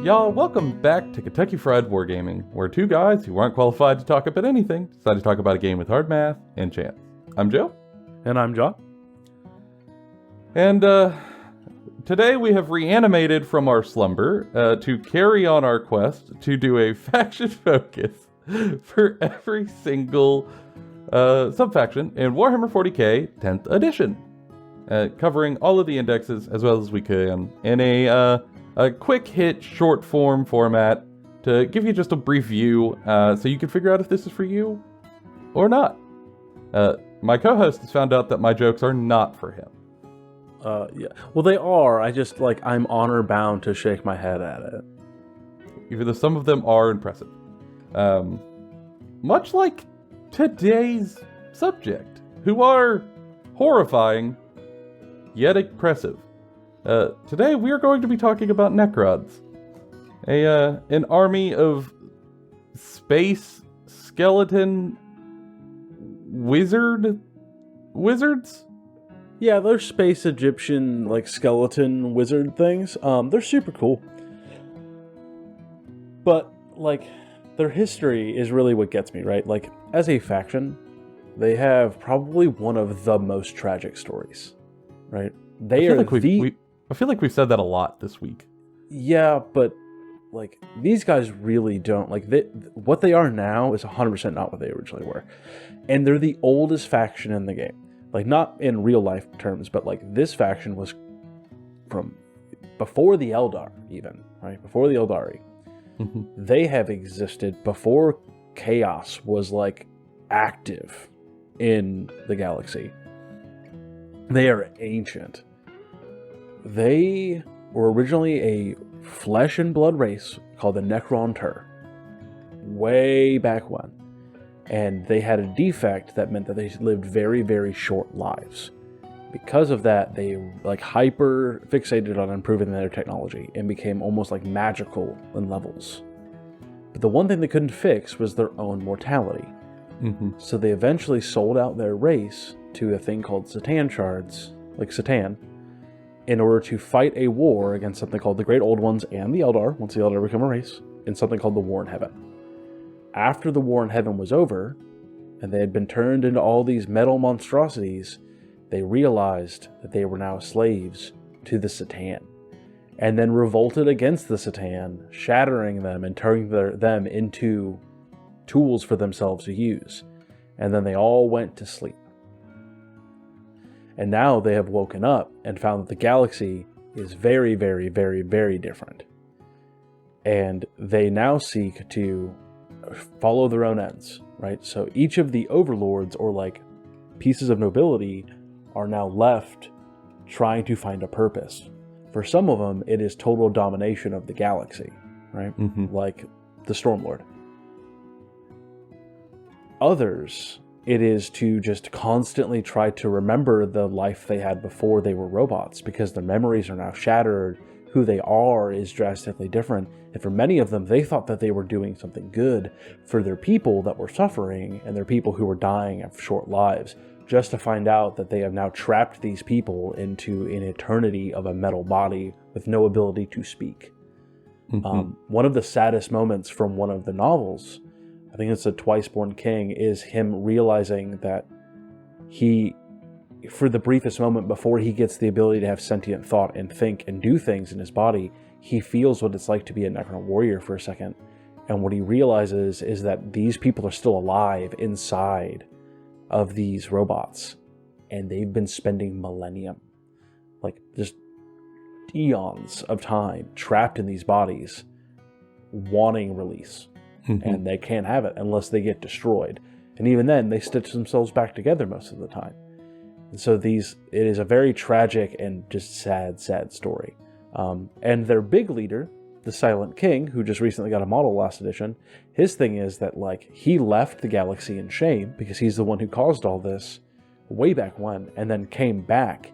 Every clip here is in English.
Y'all, welcome back to Kentucky Fried Wargaming, where two guys who aren't qualified to talk about anything decide to talk about a game with hard math and chance. I'm Joe. And I'm John. And today we have reanimated from our slumber to carry on our quest to do a faction focus for every single subfaction in Warhammer 40k 10th edition, covering all of the indexes as well as we can in a quick hit short form format to give you just a brief view so you can figure out if this is for you or not. My co-host has found out that my jokes are not for him. Yeah. Well, they are. I'm honor bound to shake my head at it. Even though some of them are impressive. Much like today's subject, who are horrifying, yet impressive. Today we are going to be talking about Necrons, an army of space skeleton wizards. Yeah, they're space Egyptian skeleton wizard things. They're super cool, but their history is really what gets me, right? As a faction, they have probably one of the most tragic stories, right? I feel like we've said that a lot this week. Yeah, but these guys really don't what they are now is 100% not what they originally were, and they're the oldest faction in the game. Not in real life terms, but this faction was from before the Eldar, even right before the Eldari. Mm-hmm. They have existed before chaos was active in the galaxy. They are ancient. They were originally a flesh and blood race called the Necrons, way back when. And they had a defect that meant that they lived very, very short lives. Because of that, they hyper fixated on improving their technology and became almost magical in levels. But the one thing they couldn't fix was their own mortality. Mm-hmm. So they eventually sold out their race to a thing called Satan shards, Satan, in order to fight a war against something called the Great Old Ones and the Eldar, once the Eldar become a race, in something called the War in Heaven. After the War in Heaven was over, and they had been turned into all these metal monstrosities, they realized that they were now slaves to the Satan, and then revolted against the Satan, shattering them and turning them into tools for themselves to use. And then they all went to sleep. And now they have woken up and found that the galaxy is very, very, very, very different. And they now seek to follow their own ends, right? So each of the overlords or pieces of nobility are now left trying to find a purpose. For some of them, it is total domination of the galaxy, right? Mm-hmm. Like the Stormlord. Others, it is to just constantly try to remember the life they had before they were robots, because their memories are now shattered. Who they are is drastically different. And for many of them, they thought that they were doing something good for their people that were suffering and their people who were dying of short lives, just to find out that they have now trapped these people into an eternity of a metal body with no ability to speak. Mm-hmm. One of the saddest moments from one of the novels, I think it's a Twice Born King, is him realizing that he, for the briefest moment before he gets the ability to have sentient thought and think and do things in his body, he feels what it's like to be a Necron warrior for a second. And what he realizes is that these people are still alive inside of these robots. And they've been spending millennium, just eons of time trapped in these bodies, wanting release. Mm-hmm. And they can't have it unless they get destroyed. And even then, they stitch themselves back together most of the time. And so it is a very tragic and just sad, sad story. And their big leader, the Silent King, who just recently got a model last edition, his thing is that he left the galaxy in shame because he's the one who caused all this way back when, and then came back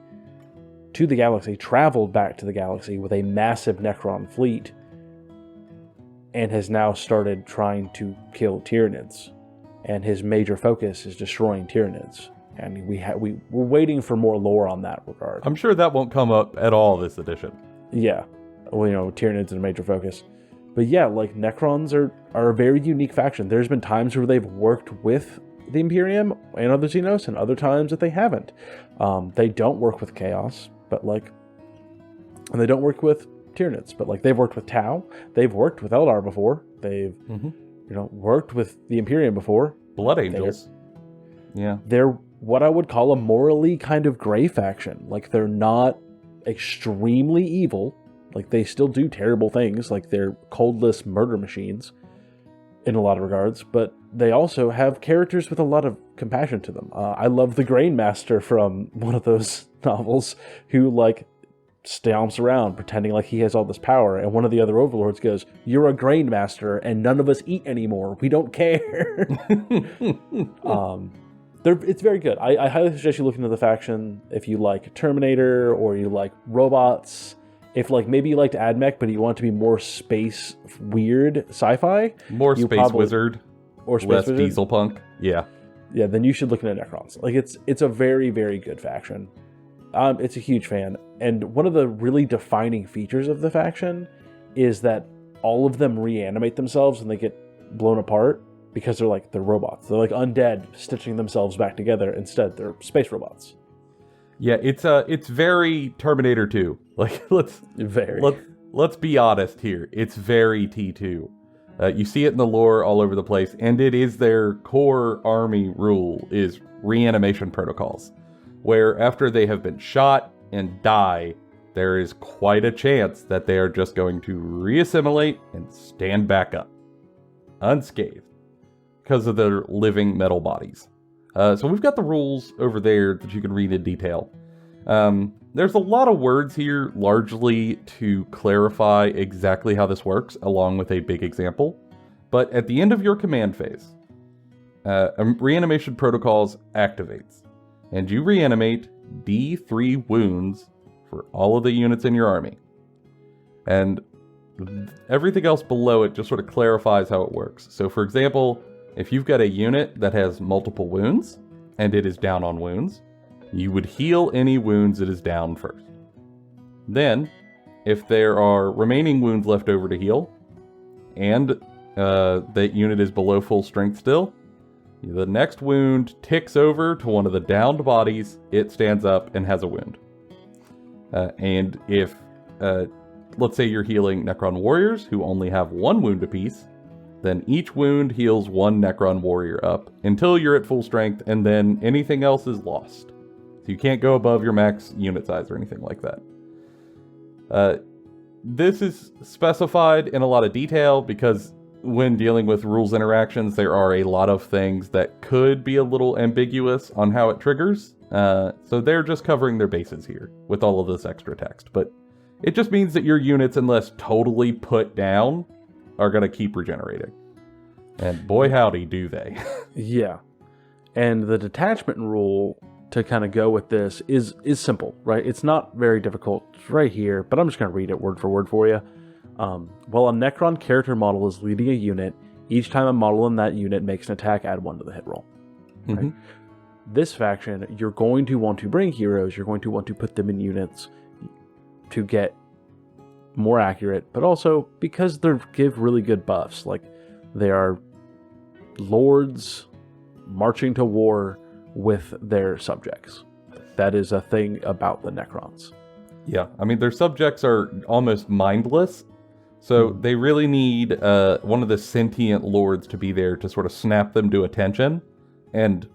to the galaxy, traveled back to the galaxy with a massive Necron fleet, and has now started trying to kill Tyranids. And his major focus is destroying Tyranids. And we're waiting for more lore on that regard. I'm sure that won't come up at all this edition. Yeah. Well, Tyranids is a major focus. But yeah, like Necrons are a very unique faction. There's been times where they've worked with the Imperium and other Xenos, and other times that they haven't. They don't work with Chaos, and they don't work with Tyranids, but like they've worked with Tau, they've worked with Eldar before, they've worked with the Imperium before. Blood Angels. They're what I would call a morally kind of gray faction. Like they're not extremely evil. Like they still do terrible things. Like they're coldless murder machines in a lot of regards, but they also have characters with a lot of compassion to them. I love the Grain Master from one of those novels who like stomps around pretending like he has all this power, and one of the other overlords goes, "You're a Grain Master and none of us eat anymore. We don't care." It's very good. I highly suggest you look into the faction if you like Terminator or you like robots. If like maybe you liked AdMech, but you want it to be more space weird sci-fi, more space wizard, or space less wizard, diesel punk. Yeah, then you should look into Necrons. Like it's a very, very good faction. It's a huge fan, and one of the really defining features of the faction is that all of them reanimate themselves when they get blown apart because they're robots. They're like undead, stitching themselves back together. Instead, they're space robots. Yeah, it's very Terminator 2. Like let's be honest here. It's very T2. You see it in the lore all over the place, and it is their core army rule is reanimation protocols, where after they have been shot and die, there is quite a chance that they are just going to reassimilate and stand back up, unscathed, because of their living metal bodies. So we've got the rules over there that you can read in detail. There's a lot of words here, largely to clarify exactly how this works, along with a big example. But at the end of your command phase, reanimation protocols activates, and you reanimate D3 wounds for all of the units in your army. And everything else below it just sort of clarifies how it works. So for example, if you've got a unit that has multiple wounds, and it is down on wounds, you would heal any wounds it is down first. Then, if there are remaining wounds left over to heal, and that unit is below full strength still, the next wound ticks over to one of the downed bodies, it stands up and has a wound. And if, let's say you're healing Necron warriors who only have one wound apiece, then each wound heals one Necron warrior up until you're at full strength, and then anything else is lost. So you can't go above your max unit size or anything like that. This is specified in a lot of detail because when dealing with rules interactions, there are a lot of things that could be a little ambiguous on how it triggers. So they're just covering their bases here with all of this extra text. But it just means that your units, unless totally put down, are going to keep regenerating. And boy howdy do they. Yeah. And the detachment rule to kind of go with this is simple, right? It's not very difficult. It's right here, but I'm just going to read it word for word for you. While a Necron character model is leading a unit, each time a model in that unit makes an attack, add 1 to the hit roll. Right? Mm-hmm. This faction, you're going to want to bring heroes. You're going to want to put them in units to get more accurate, but also because they give really good buffs. Like they are lords marching to war with their subjects. That is a thing about the Necrons. Yeah, I mean, their subjects are almost mindless, so they really need one of the sentient lords to be there to sort of snap them to attention and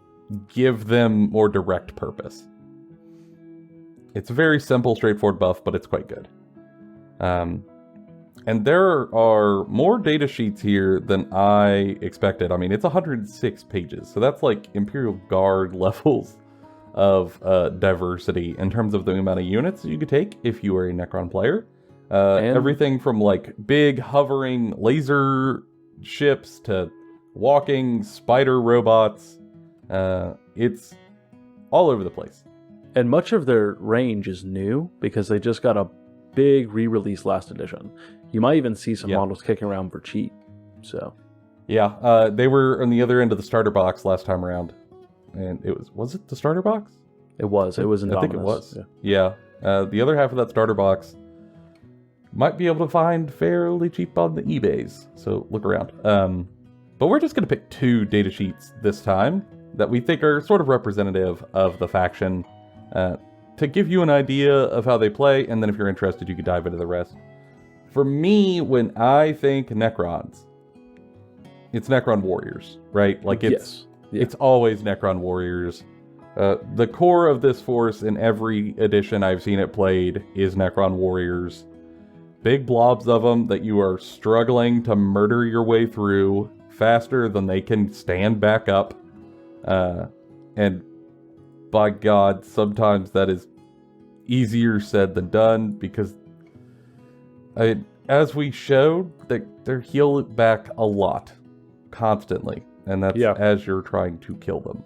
give them more direct purpose. It's a very simple, straightforward buff, but it's quite good. And there are more data sheets here than I expected. I mean, it's 106 pages, so that's like Imperial Guard levels of diversity in terms of the amount of units you could take if you are a Necron player. Everything from like big hovering laser ships to walking spider robots. It's all over the place. And much of their range is new because they just got a big re-release last edition. You might even see some models kicking around for cheap. So, yeah, they were on the other end of the starter box last time around, and was it the starter box? It was. It was Indominus. I think it was. Yeah. The other half of that starter box might be able to find fairly cheap on the eBays. So look around. But we're just going to pick 2 datasheets this time that we think are sort of representative of the faction to give you an idea of how they play, and then if you're interested, you can dive into the rest. For me, when I think Necrons, it's Necron warriors, right? Like it's always Necron warriors. The core of this force in every edition I've seen it played is Necron warriors. Big blobs of them that you are struggling to murder your way through faster than they can stand back up. And by God, sometimes that is easier said than done, because as we showed, they're healed back a lot, constantly, and that's as you're trying to kill them.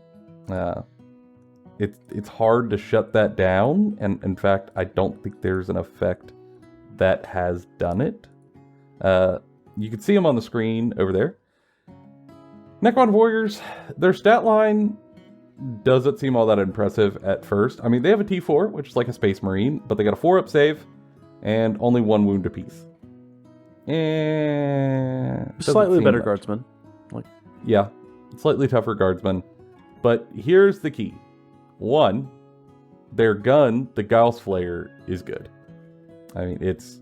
It's hard to shut that down, and in fact, I don't think there's an effect that has done it. You can see them on the screen over there. Necron warriors, their stat line doesn't seem all that impressive at first. I mean, they have a T4, which is like a Space Marine, but they got a 4-up save and only 1 wound apiece. And slightly better guardsman. Yeah, slightly tougher guardsman. But here's the key. 1, their gun, the Gauss Flayer, is good. I mean, it's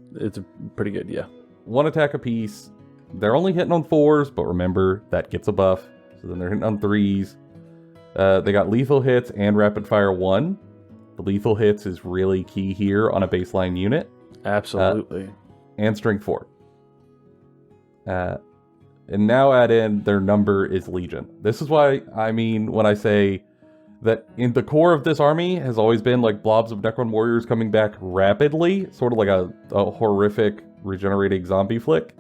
pretty good, yeah. 1 attack apiece. They're only hitting on 4s, but remember, that gets a buff. So then they're hitting on 3s. They got lethal hits and rapid fire 1. The lethal hits is really key here on a baseline unit. Absolutely. And strength 4. And now add in their number is Legion. This is why I mean when I say that in the core of this army has always been like blobs of Necron warriors coming back rapidly, sort of like a horrific regenerating zombie flick.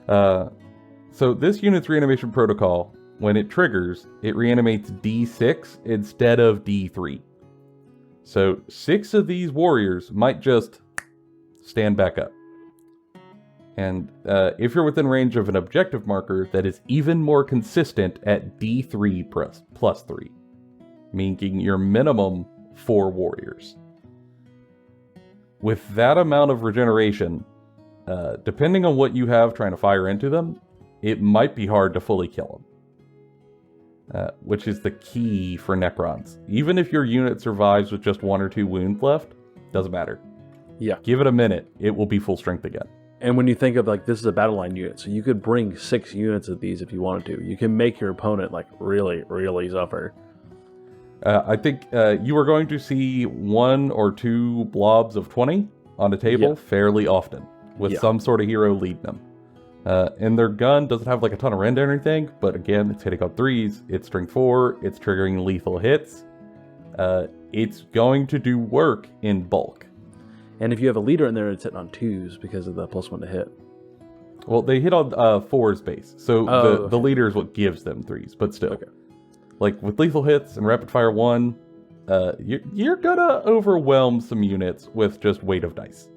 So this unit's reanimation protocol, when it triggers, it reanimates D6 instead of D3. So 6 of these warriors might just stand back up. And if you're within range of an objective marker, that is even more consistent at D3 plus 3, meaning your minimum 4 warriors. With that amount of regeneration, depending on what you have trying to fire into them, it might be hard to fully kill them. Which is the key for Necrons. Even if your unit survives with just 1 or 2 wounds left, doesn't matter. Yeah. Give it a minute, it will be full strength again. And when you think of, like, this is a battle line unit, so you could bring 6 units of these if you wanted to. You can make your opponent, like, really, really suffer. I think you are going to see 1 or 2 blobs of 20 on a table fairly often, with some sort of hero leading them. And their gun doesn't have, like, a ton of rend or anything, but again, it's hitting on 3s, it's strength 4, it's triggering lethal hits. It's going to do work in bulk. And if you have a leader in there, it's hitting on 2s because of the +1 to hit. Well, they hit on 4s base, so the leader is what gives them 3s, but still. Okay. Like, with lethal hits and rapid fire 1, you're gonna overwhelm some units with just weight of dice.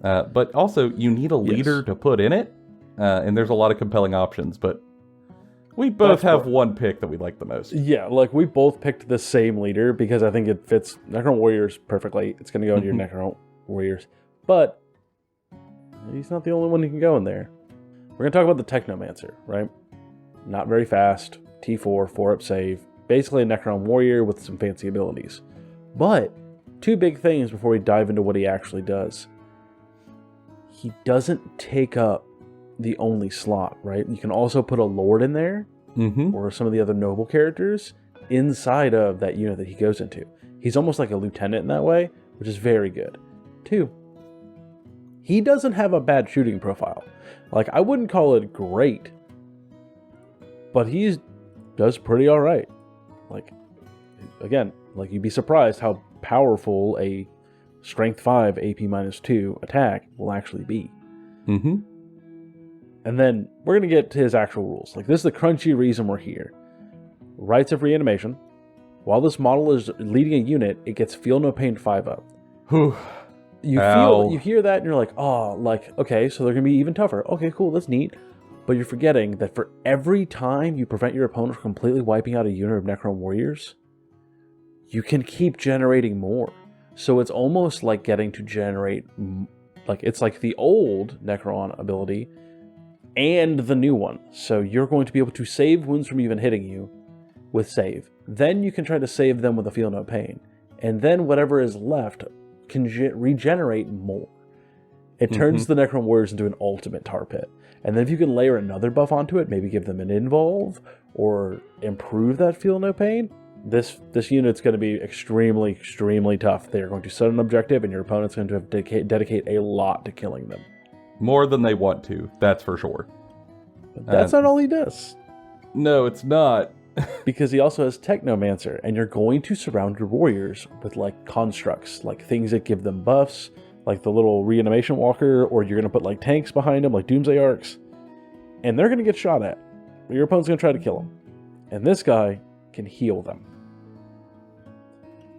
But also, you need a leader to put in it, and there's a lot of compelling options, but we both have one pick that we like the most. Yeah, like, we both picked the same leader because I think it fits Necron Warriors perfectly. It's gonna go into your Necron Warriors, but he's not the only one who can go in there. We're going to talk about the Technomancer, right? Not very fast, T4, 4-up save, basically a Necron warrior with some fancy abilities. But 2 big things before we dive into what he actually does. He doesn't take up the only slot, right? You can also put a lord in there, or some of the other noble characters inside of that unit that he goes into. He's almost like a lieutenant in that way, which is very good. 2, he doesn't have a bad shooting profile. Like, I wouldn't call it great, but he does pretty all right. Like, again, like, you'd be surprised how powerful a strength 5 AP -2 attack will actually be. And then we're going to get to his actual rules. Like, this is the crunchy reason we're here. Rites of Reanimation. While this model is leading a unit, it gets Feel No Pain 5-up. You hear that and you're like, oh, like, okay, so they're going to be even tougher. Okay, cool, that's neat. But you're forgetting that for every time you prevent your opponent from completely wiping out a unit of Necron Warriors, you can keep generating more. So it's almost like getting to generate like it's like the old Necron ability and the new one. So you're going to be able to save wounds from even hitting you with save. Then you can try to save them with a feel no pain. And then whatever is left can regenerate more. It turns the Necron Warriors into an ultimate tar pit. And then if you can layer another buff onto it, maybe give them an involve or improve that feel no pain, this unit's going to be extremely, extremely tough. They're going to set an objective and your opponent's going to have to dedicate a lot to killing them. More than they want to, that's for sure. But that's not all he does. No, it's not. Because he also has Technomancer, and you're going to surround your warriors with like constructs, like things that give them buffs, like the little reanimation walker, or you're going to put like tanks behind them, like Doomsday Arcs, and they're going to get shot at. Your opponent's going to try to kill them. And this guy can heal them.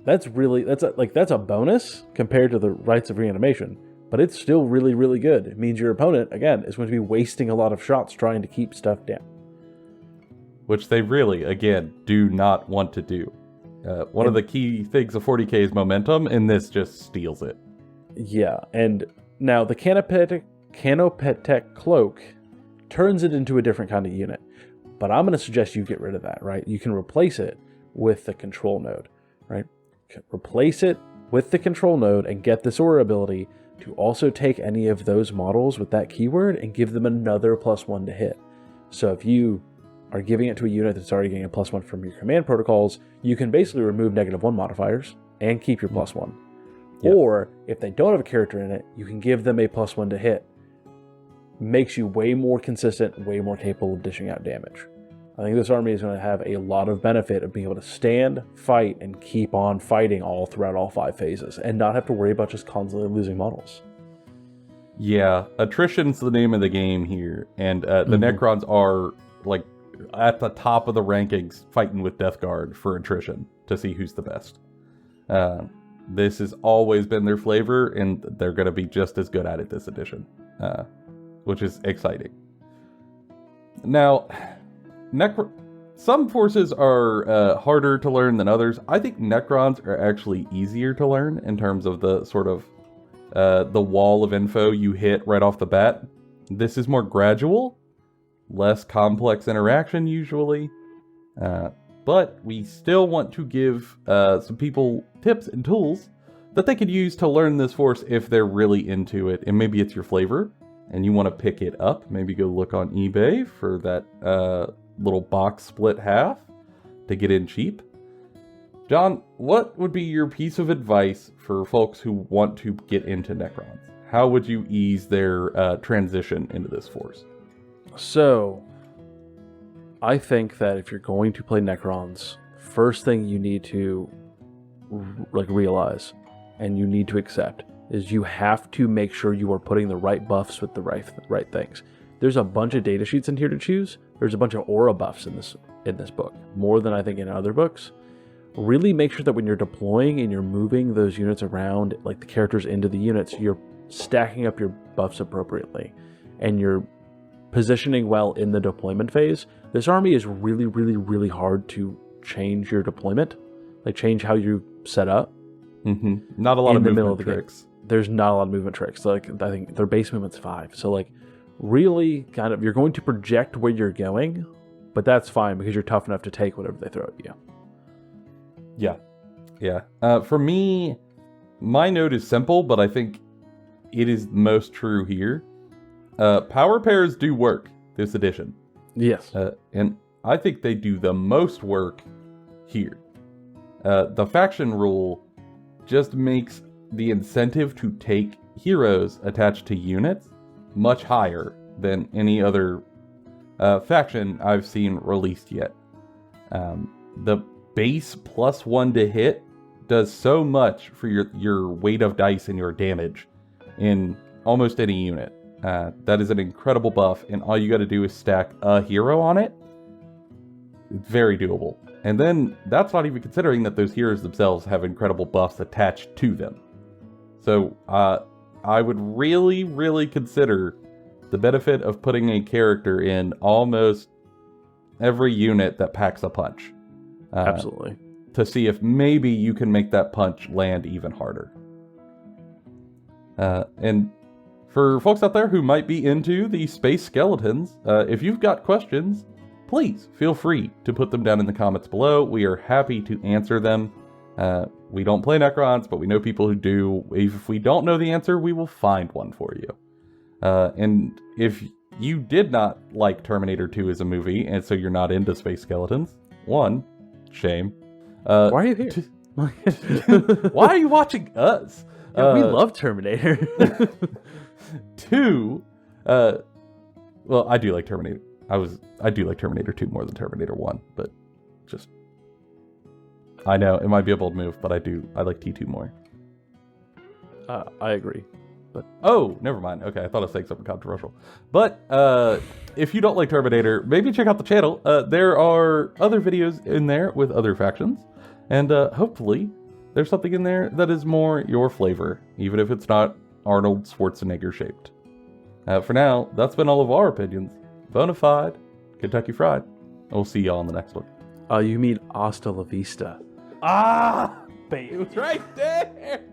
That's a bonus compared to the Rites of Reanimation, but it's still really, really good. It means your opponent, again, is going to be wasting a lot of shots trying to keep stuff down. Which they really, again, do not want to do. One of the key things of 40k is momentum, and this just steals it. Yeah, and now the Canopetic Cloak turns it into a different kind of unit. But I'm going to suggest you get rid of that, right? You can replace it with the control node, right? Replace it with the control node and get this aura ability to also take any of those models with that keyword and give them another +1 to hit. So if you are giving it to a unit that's already getting a +1 from your command protocols, you can basically remove -1 modifiers and keep your +1. Yep. Or if they don't have a character in it, you can give them a +1 to hit. Makes you way more consistent, way more capable of dishing out damage. I think this army is going to have a lot of benefit of being able to stand, fight, and keep on fighting all throughout all 5 phases, and not have to worry about just constantly losing models. Yeah, attrition's the name of the game here, and the Necrons are like at the top of the rankings, fighting with Death Guard for attrition to see who's the best. This has always been their flavor, and they're going to be just as good at it this edition, which is exciting. Now, some forces are harder to learn than others. I think Necrons are actually easier to learn in terms of the sort of the wall of info you hit right off the bat. This is more gradual, less complex interaction usually, but we still want to give some people tips and tools that they could use to learn this force if they're really into it, and maybe it's your flavor and you want to pick it up. Maybe go look on eBay for that little box split half to get in cheap. John, what would be your piece of advice for folks who want to get into Necrons? How would you ease their transition into this force? So, I think that if you're going to play Necrons, first thing you need to realize and you need to accept is you have to make sure you are putting the right buffs with the right things. There's a bunch of data sheets in here to choose. There's a bunch of aura buffs in this book, more than I think in other books. Really make sure that when you're deploying and you're moving those units around, like the characters into the units, you're stacking up your buffs appropriately and you're positioning well in the deployment phase. This army is really, really, really hard to change your deployment, like change how you set up. Not a lot of movement tricks. There's not a lot of movement tricks. Like I think their base movement's 5. So like really kind of, you're going to project where you're going, but that's fine because you're tough enough to take whatever they throw at you. Yeah. For me, my note is simple, but I think it is most true here. Power pairs do work this edition. Yes. And I think they do the most work here. The faction rule just makes the incentive to take heroes attached to units much higher than any other faction I've seen released yet. The base +1 to hit does so much for your weight of dice and your damage in almost any unit. That is an incredible buff, and all you got to do is stack a hero on it. It's very doable. And then that's not even considering that those heroes themselves have incredible buffs attached to them. So I would really, really consider the benefit of putting a character in almost every unit that packs a punch. Absolutely. To see if maybe you can make that punch land even harder. And for folks out there who might be into the space skeletons, if you've got questions, please feel free to put them down in the comments below. We are happy to answer them. We don't play Necrons, but we know people who do. If we don't know the answer, we will find one for you. And if you did not like Terminator 2 as a movie, and so you're not into space skeletons, one, shame. Why are you here? Why are you watching us? Yeah, we love Terminator. Two, well, I do like Terminator. I do like Terminator 2 more than Terminator 1, but just, I know it might be a bold move, but I like T2 more. I agree. But oh, never mind. Okay, I thought I was saying something controversial. But if you don't like Terminator, maybe check out the channel. There are other videos in there with other factions, and hopefully there's something in there that is more your flavor, even if it's not Arnold Schwarzenegger shaped. For now, that's been all of our opinions. Bonafide, Kentucky Fried. We'll see y'all in the next one. Oh, you mean hasta la vista? Ah, baby. It was right there.